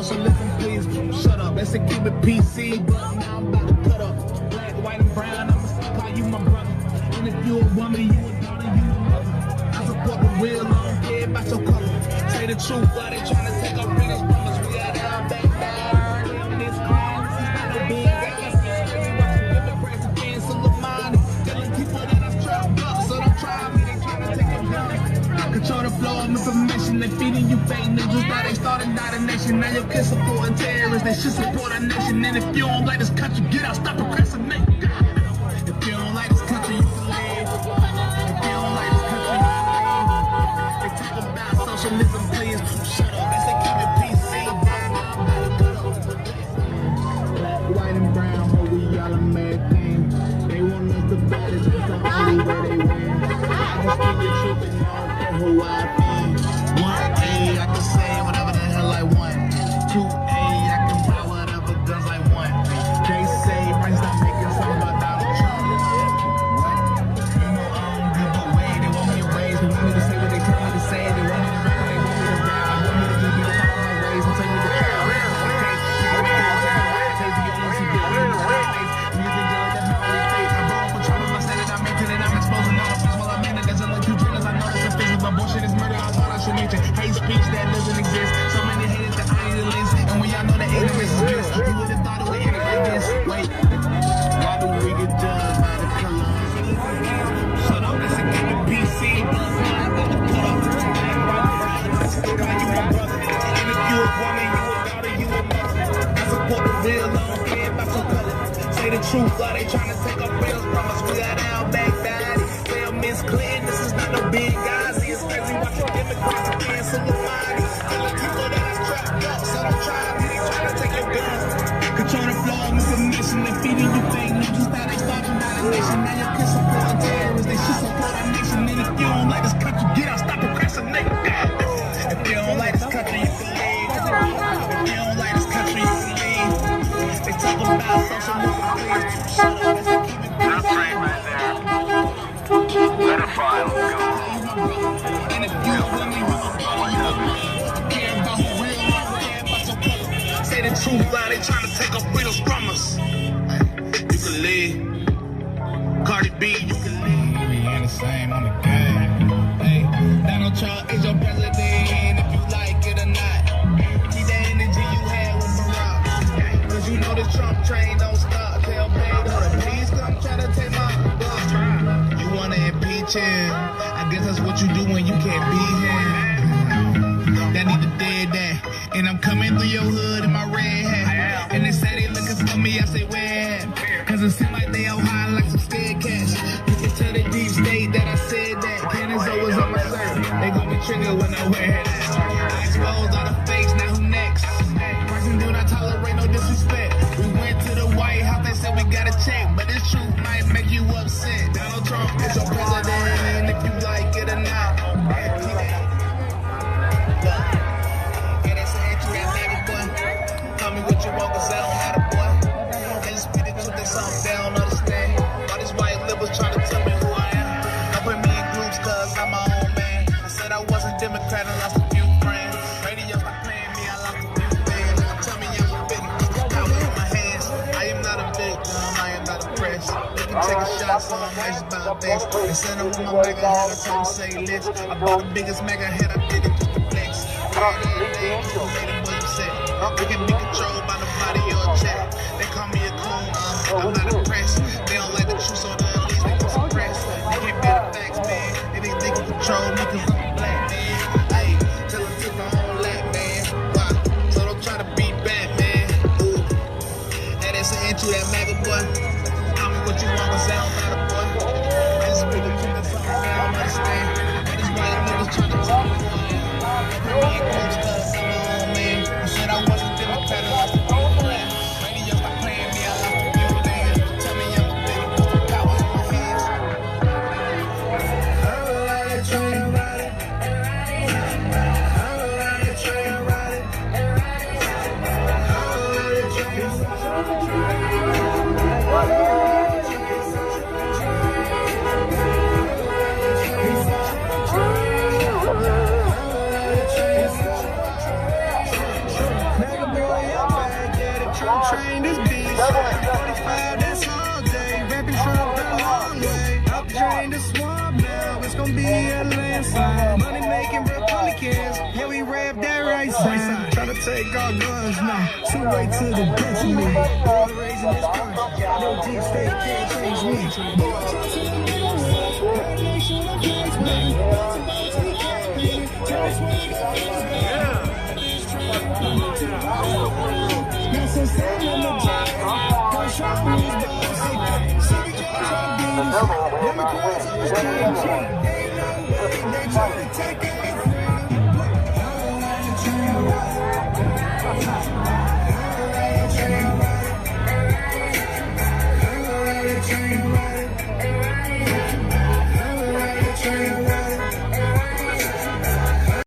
socialism, please shut up. Let's keep it PC, but now I'm about to cut up. Black, white, and brown, I'ma still call you my brother. And if you a woman, you a daughter, you a mother. I support the real, I don't care about your color. Say the truth, why they tryna take our freedoms from us? We out our back down. Damn, this crime, this is not no big guys. Democrats against Soleimani, telling people that I'm trapped up, so don't try me. They tryna take it down. Control the flow of information, they feeding you fake news. Now they started out a nation, now your kids supporting terrorists. They should support our nation, and if you don't like this country, get out, stop procrastinating. If you don't like this country, you can leave. If you don't like this country, you can leave. They talk about socialism, please shut up. They say keep it PC. Black, white, and brown, but we all American. They want us to battle, that's the only way they win. I just speak the truth and all for who I am. 1A, I can say whatever the hell I want. 2A, I can buy whatever guns I want. They say Bryson not making something about Donald Trump. What? You know I don't give a way. They want me to raise. They want me to say what they tell me to say. They want me to rap. They want me to rap. They want me to just be the top of my race and take me to trial. Hate speech that doesn't exist. So many haters that I ain't the list. And we all know that ignorance is bliss. You would have thought it would integrate this. Wait, why do we get judged by the color? Shut up, let's keep it PC. And if you a woman, you a daughter, you a mother. I support the real, I don't care about your color. Say the truth, why they tryna take our freedoms from us? We got our back daddy. Tell Miss Clinton, this is not no big guys. It's crazy watching Democrats against Soleimani. Telling people that I'm trapped up, so don't try me. They tryna take your guns. Control the flow of information, they feeding you fake news. Just how they started out a nation. Now your kids supporting terrorists, they should support our nation. And if you don't like this country, get out, stop procrastinating. If you don't like this country, you can leave. If you don't like this country, you can leave. They talk about socialism, please shut up. Let's keep it peace. That's right there. Let it fly, let's go. And if you a woman, you a daughter, you a mother. Care about who real, I don't care about your color. Say the truth, why they trying to take our freedoms from us? You can leave. Cardi B, you can leave. We ain't the same on the game. Hey, Donald Trump is your president, if you like it or not. Keep the energy you had with Barack. Cause you know this Trump train don't stop. Tell Pedro, please come try to take my buck. You wanna impeach him? I guess that's what you do when you can't beat him. That need to dead that. And I'm coming through your hood in my red hat. And they say they looking for me, I say where at? Cause it seem like they out high like some scared cats. You can tell the deep state that I said that. Cannons always on my shirt. They gon' be triggered when I wear that. I expose all the fakes, now who next? Bryson do not tolerate no disrespect. We went to the White House, they said we got a check. But this truth might make you upset. Donald Trump is your president, if you like it or not. And it's an entry that nigga, boy. Tell me what you want, cause I don't have a boy. They just speak the truth, they something they don't understand. All these white liberals trying to tell me who I am. Don't put me in groups, cause I'm my own man. I said I wasn't Democrat and lost a few friends. Radio stop playing me, I lost a few fans. Tell me I'm a big power in my hands. I am not a victim, I am not oppressed. They can take a shot, so I'm nice about this. They said I'm with my mega head, I told them say lit. I bought the biggest mega head, I did it just to flex. They can be controlled by the body or chat. They call me a coon, I'm not impressed. They don't like the truth, so the least they can suppress. They can't bear the facts, man. They think they can control me cause I'm a black man. Hey, tell them to my own lap, man. Why? So don't try to be Batman. Ooh. And it's an into that MAGA boy. Tell me what you want, cause I don't matter, boy. I just really think that's something they don't understand. And these white niggas trying to tell me who I am. They put me in groups cause I'm my own man. I said I wasn't Democrat, I lost a few friends. Radio stop playing me, I lost a few things. Tell me I'm a big power in my hands. I don't like gon' be a landslide. Money making Republicans, yeah, we rap that right side. Tryna take our guns now, two way to the Benjamin. All the raising this country, no deep state can't change me. Democrats always change. Ain't no way they tryna take it.